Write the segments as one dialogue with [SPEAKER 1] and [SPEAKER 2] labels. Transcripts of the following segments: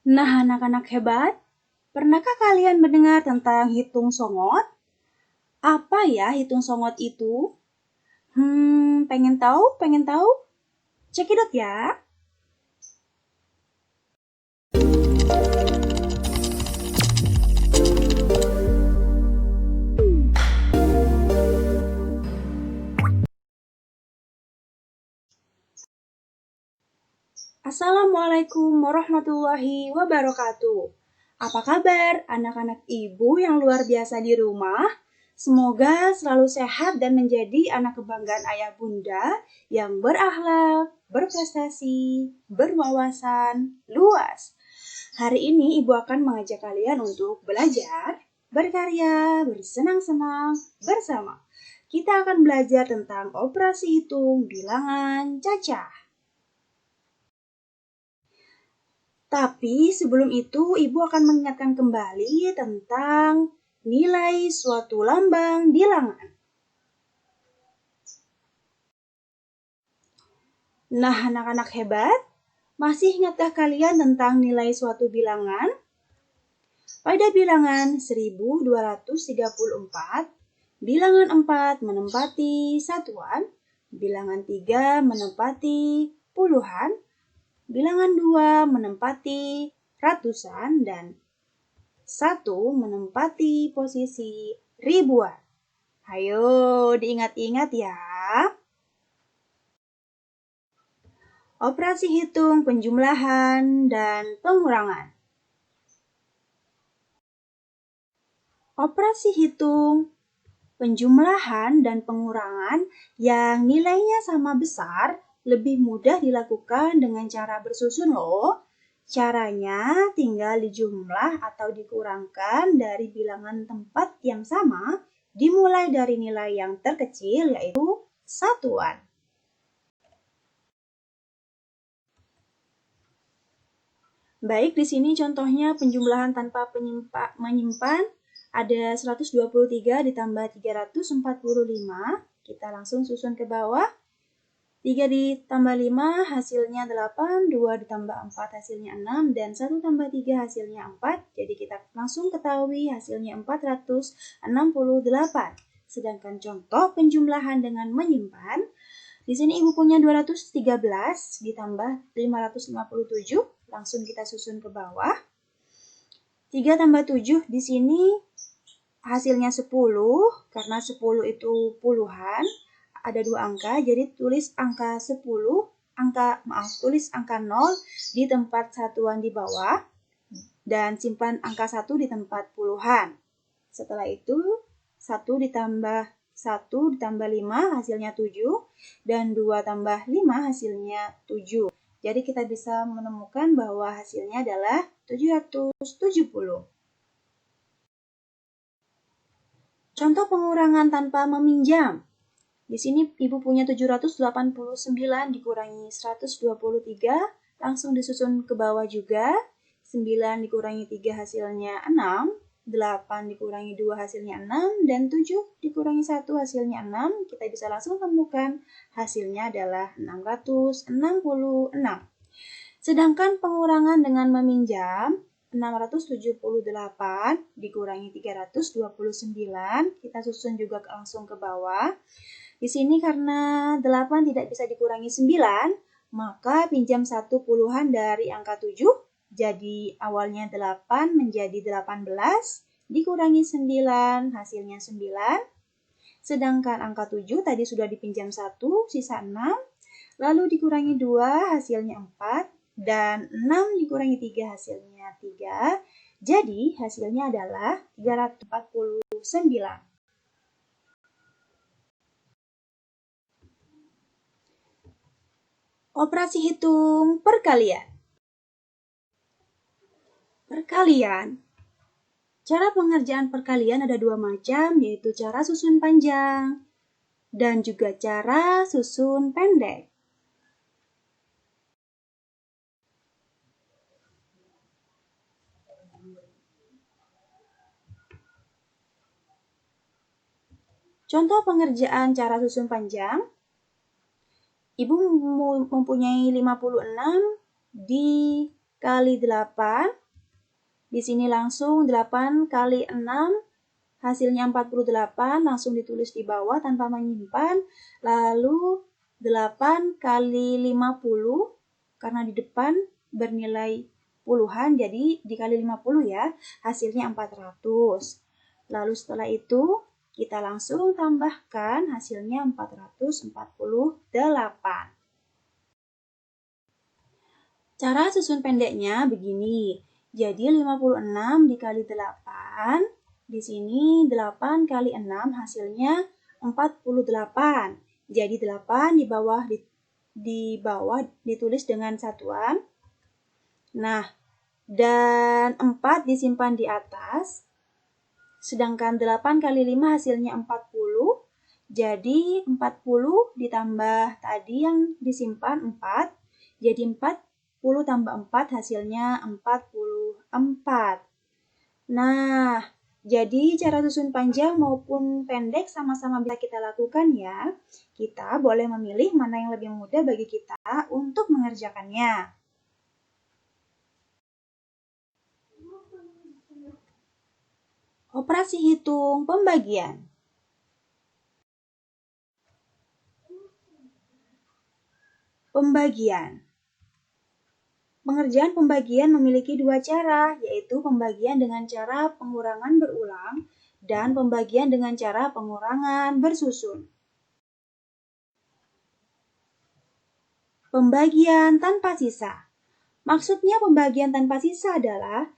[SPEAKER 1] Nah, anak-anak hebat, pernahkah kalian mendengar tentang hitung songot? Apa ya hitung songot itu? Pengen tahu? Pengen tahu? Cekidot ya. Assalamualaikum warahmatullahi wabarakatuh. Apa kabar anak-anak ibu yang luar biasa di rumah? Semoga selalu sehat dan menjadi anak kebanggaan ayah bunda yang berakhlak, berprestasi, berwawasan luas. Hari ini ibu akan mengajak kalian untuk belajar, berkarya, bersenang-senang bersama. Kita akan belajar tentang operasi hitung bilangan cacah. Tapi sebelum itu, Ibu akan mengingatkan kembali tentang nilai suatu lambang bilangan. Nah, anak-anak hebat, masih ingatkah kalian tentang nilai suatu bilangan? Pada bilangan 1234, bilangan 4 menempati satuan, bilangan 3 menempati puluhan, bilangan 2 menempati ratusan, dan 1 menempati posisi ribuan. Ayo diingat-ingat ya. Operasi hitung penjumlahan dan pengurangan. Operasi hitung penjumlahan dan pengurangan yang nilainya sama besar lebih mudah dilakukan dengan cara bersusun loh. Caranya tinggal dijumlah atau dikurangkan dari bilangan tempat yang sama, dimulai dari nilai yang terkecil yaitu satuan. Baik, di sini contohnya penjumlahan tanpa menyimpan. Ada 123 ditambah 345. Kita langsung susun ke bawah. 3 ditambah 5 hasilnya 8, 2 ditambah 4 hasilnya 6, dan 1 tambah 3 hasilnya 4. Jadi kita langsung ketahui hasilnya 468. Sedangkan contoh penjumlahan dengan menyimpan, di sini Ibu punya 213 ditambah 557. Langsung kita susun ke bawah. 3 tambah 7 di sini hasilnya 10, karena 10 itu puluhan. Ada 2 angka, jadi tulis angka 10, tulis angka 0 di tempat satuan di bawah, dan simpan angka 1 di tempat puluhan. Setelah itu, 1 ditambah 5 hasilnya 7, dan 2 tambah 5 hasilnya 7. Jadi kita bisa menemukan bahwa hasilnya adalah 770. Contoh pengurangan tanpa meminjam. Di sini Ibu punya 789 dikurangi 123, langsung disusun ke bawah juga. 9 dikurangi 3 hasilnya 6, 8 dikurangi 2 hasilnya 6, dan 7 dikurangi 1 hasilnya 6. Kita bisa langsung temukan hasilnya adalah 666. Sedangkan pengurangan dengan meminjam, 678 dikurangi 329, kita susun juga langsung ke bawah. Di sini karena 8 tidak bisa dikurangi 9, maka pinjam 1 puluhan dari angka 7, jadi awalnya 8 menjadi 18, dikurangi 9, hasilnya 9. Sedangkan angka 7 tadi sudah dipinjam 1, sisa 6, lalu dikurangi 2, hasilnya 4, dan 6 dikurangi 3 hasilnya 3. Jadi hasilnya adalah 349. Operasi hitung perkalian. Cara pengerjaan perkalian ada 2 macam, yaitu cara susun panjang dan juga cara susun pendek. Contoh pengerjaan cara susun panjang, Ibu mempunyai 56 dikali 8 Di sini langsung 8 kali 6, hasilnya 48, langsung ditulis di bawah tanpa menyimpan. Lalu 8 kali 50, karena di depan bernilai puluhan, jadi dikali 50 ya, hasilnya 400. Lalu setelah itu, kita langsung tambahkan hasilnya 448. Cara susun pendeknya begini. Jadi 56 dikali 8, di sini 8 kali 6 hasilnya 48. Jadi 8 di bawah ditulis dengan satuan. Nah, dan 4 disimpan di atas. Sedangkan 8 kali 5 hasilnya 40. Jadi 40 ditambah tadi yang disimpan 4. Jadi 40 tambah 4 hasilnya 44. Nah, jadi cara susun panjang maupun pendek sama-sama bisa kita lakukan ya. Kita boleh memilih mana yang lebih mudah bagi kita untuk mengerjakannya. Operasi hitung pembagian. Pembagian. Pengerjaan pembagian memiliki dua cara, yaitu pembagian dengan cara pengurangan berulang dan pembagian dengan cara pengurangan bersusun. Pembagian tanpa sisa. Maksudnya pembagian tanpa sisa adalah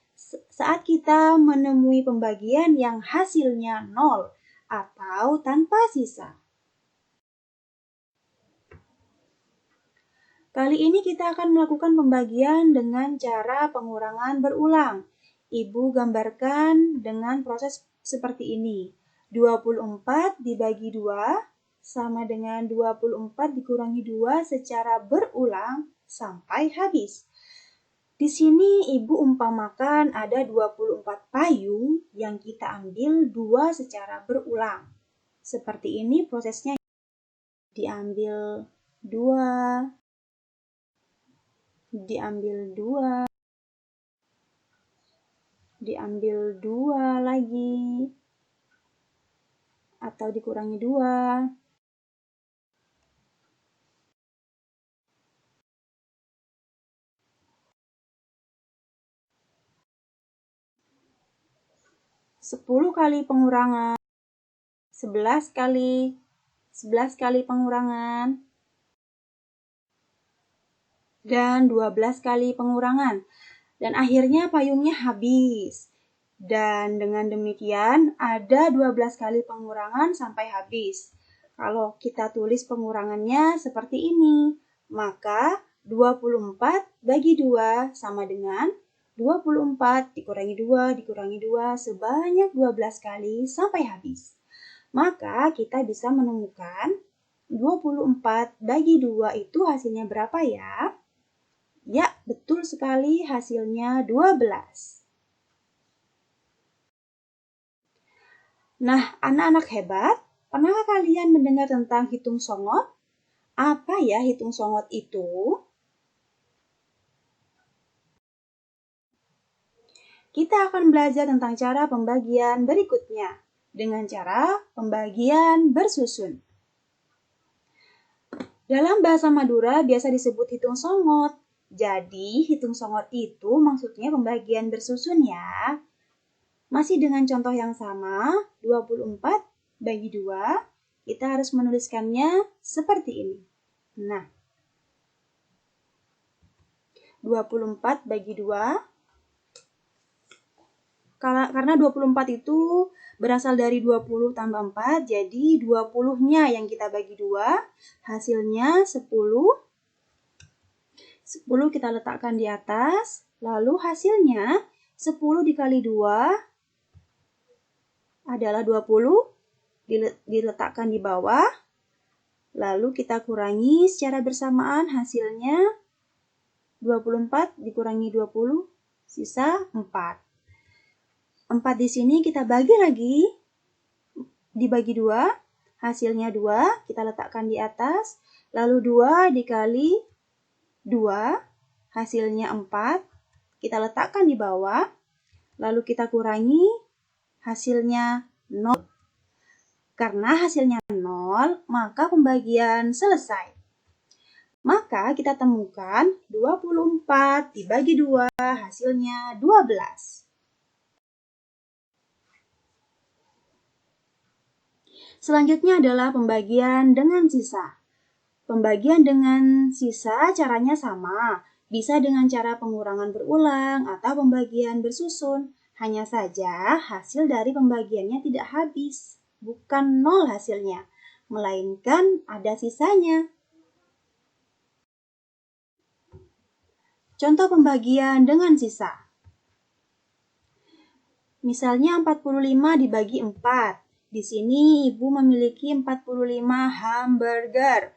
[SPEAKER 1] saat kita menemui pembagian yang hasilnya 0 atau tanpa sisa. Kali ini kita akan melakukan pembagian dengan cara pengurangan berulang. Ibu gambarkan dengan proses seperti ini. 24 dibagi 2 sama dengan 24 dikurangi 2 secara berulang sampai habis. Di sini ibu umpamakan ada 24 payung yang kita ambil 2 secara berulang. Seperti ini prosesnya. Diambil 2, diambil 2 lagi, atau dikurangi 2. Sepuluh kali pengurangan, 11 kali pengurangan, dan 12 kali pengurangan. Dan akhirnya payungnya habis. Dan dengan demikian ada 12 kali pengurangan sampai habis. Kalau kita tulis pengurangannya seperti ini, maka 24 bagi 2 sama dengan 24 dikurangi 2 dikurangi 2 sebanyak 12 kali sampai habis. Maka kita bisa menemukan 24 bagi 2 itu hasilnya berapa ya? Ya, betul sekali hasilnya 12. Nah, anak-anak hebat, pernahkah kalian mendengar tentang hitung songot? Apa ya hitung songot itu? Kita akan belajar tentang cara pembagian berikutnya dengan cara pembagian bersusun. Dalam bahasa Madura biasa disebut hitung songot. Jadi, hitung songot itu maksudnya pembagian bersusun ya. Masih dengan contoh yang sama, 24 bagi 2, kita harus menuliskannya seperti ini. Nah, 24 bagi 2, karena 24 itu berasal dari 20 tambah 4, jadi 20-nya yang kita bagi 2, hasilnya 10. 10 kita letakkan di atas, lalu hasilnya 10 dikali 2 adalah 20, diletakkan di bawah, lalu kita kurangi secara bersamaan, hasilnya 24 dikurangi 20, sisa 4. 4 di sini kita bagi lagi, dibagi 2, hasilnya 2, kita letakkan di atas, lalu 2 dikali 2, hasilnya 4, kita letakkan di bawah, lalu kita kurangi, hasilnya 0. Karena hasilnya 0, maka pembagian selesai. Maka kita temukan 24 dibagi 2, hasilnya 12. Selanjutnya adalah pembagian dengan sisa. Pembagian dengan sisa caranya sama, bisa dengan cara pengurangan berulang atau pembagian bersusun. Hanya saja hasil dari pembagiannya tidak habis, bukan 0 hasilnya, melainkan ada sisanya. Contoh pembagian dengan sisa. Misalnya 45 dibagi 4. Di sini ibu memiliki 45 hamburger.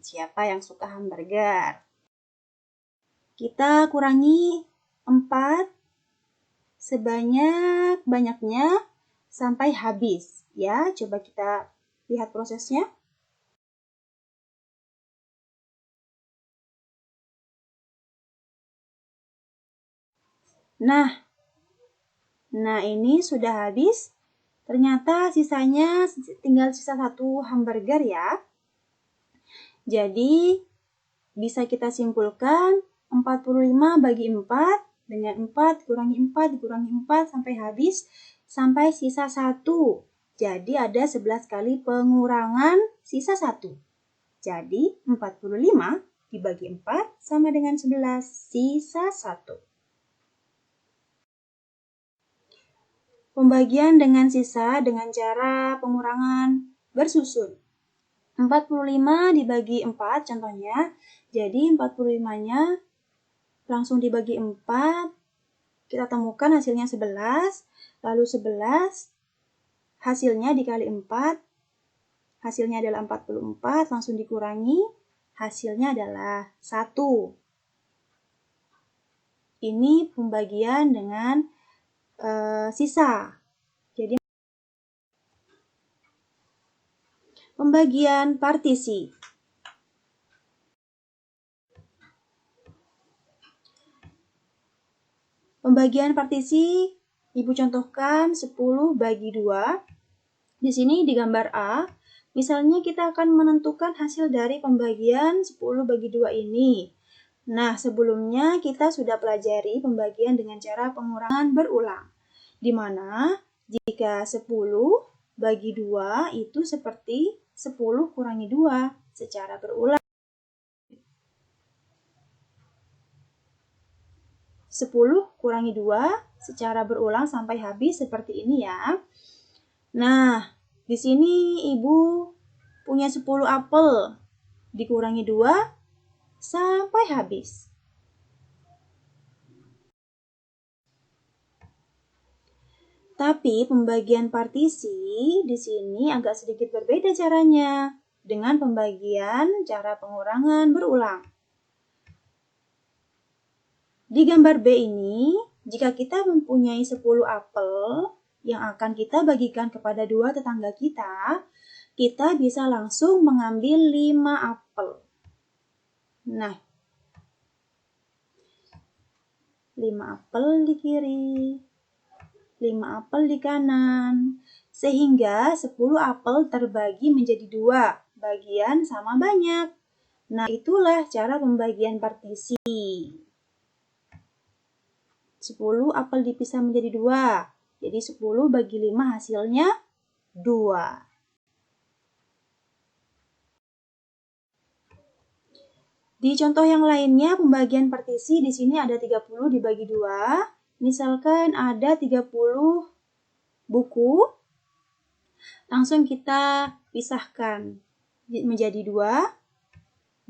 [SPEAKER 1] Siapa yang suka hamburger? Kita kurangi 4 sebanyak-banyaknya sampai habis. Ya, coba kita lihat prosesnya. Nah ini sudah habis. Ternyata sisanya tinggal sisa 1 hamburger ya. Jadi bisa kita simpulkan 45 bagi 4 dengan 4 dikurangi 4 dikurangi 4 sampai habis, sampai sisa 1. Jadi ada 11 kali pengurangan sisa 1. Jadi 45 dibagi 4 sama dengan 11, sisa 1. Pembagian dengan sisa dengan cara pengurangan bersusun. 45 dibagi 4 contohnya. Jadi 45-nya langsung dibagi 4. Kita temukan hasilnya 11. Lalu 11 hasilnya dikali 4. Hasilnya adalah 44. Langsung dikurangi. Hasilnya adalah 1. Ini pembagian dengan sisa. Jadi pembagian partisi. Pembagian partisi ibu contohkan 10 bagi 2. Di sini di gambar A, misalnya kita akan menentukan hasil dari pembagian 10 bagi 2 ini. Nah, sebelumnya kita sudah pelajari pembagian dengan cara pengurangan berulang. Di mana jika 10 bagi 2 itu seperti 10 kurangi 2 secara berulang. 10 kurangi 2 secara berulang sampai habis seperti ini ya. Nah, di sini ibu punya 10 apel. Dikurangi 2 sampai habis. Tapi pembagian partisi di sini agak sedikit berbeda caranya dengan pembagian cara pengurangan berulang. Di gambar B ini, jika kita mempunyai 10 apel yang akan kita bagikan kepada 2 tetangga kita bisa langsung mengambil 5 apel. Nah, 5 apel di kiri, 5 apel di kanan, sehingga 10 apel terbagi menjadi 2, bagian sama banyak. Nah, itulah cara pembagian partisi. 10 apel dipisah menjadi 2, jadi 10 bagi 5 hasilnya 2. Di contoh yang lainnya, pembagian partisi di sini ada 30 dibagi 2. Misalkan ada 30 buku, langsung kita pisahkan menjadi 2.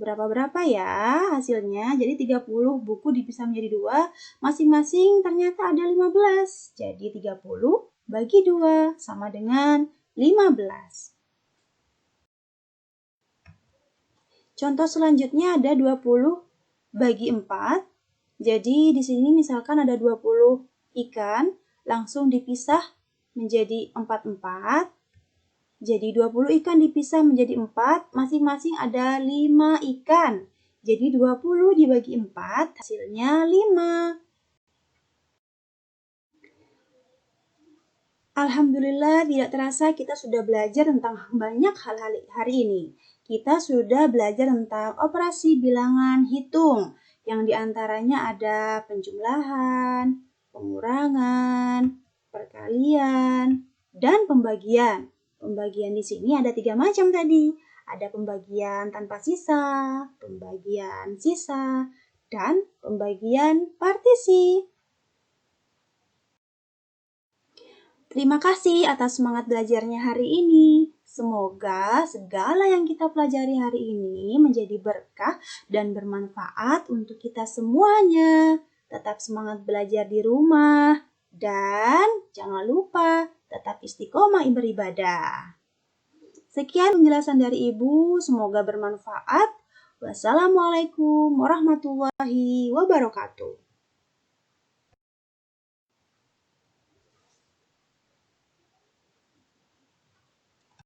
[SPEAKER 1] Berapa-berapa ya hasilnya? Jadi 30 buku dipisah menjadi 2, masing-masing ternyata ada 15. Jadi 30 bagi 2 sama dengan 15. Contoh selanjutnya ada 20 bagi 4. Jadi di sini misalkan ada 20 ikan, langsung dipisah menjadi 4-4. Jadi 20 ikan dipisah menjadi 4, masing-masing ada 5 ikan. Jadi 20 dibagi 4, hasilnya 5. Alhamdulillah, tidak terasa kita sudah belajar tentang banyak hal-hal hari ini. Kita sudah belajar tentang operasi bilangan hitung, yang diantaranya ada penjumlahan, pengurangan, perkalian, dan pembagian. Pembagian di sini ada 3 macam tadi. Ada pembagian tanpa sisa, pembagian sisa, dan pembagian partisi. Terima kasih atas semangat belajarnya hari ini. Semoga segala yang kita pelajari hari ini menjadi berkah dan bermanfaat untuk kita semuanya. Tetap semangat belajar di rumah dan jangan lupa tetap istiqomah beribadah. Sekian penjelasan dari Ibu, semoga bermanfaat. Wassalamualaikum warahmatullahi wabarakatuh.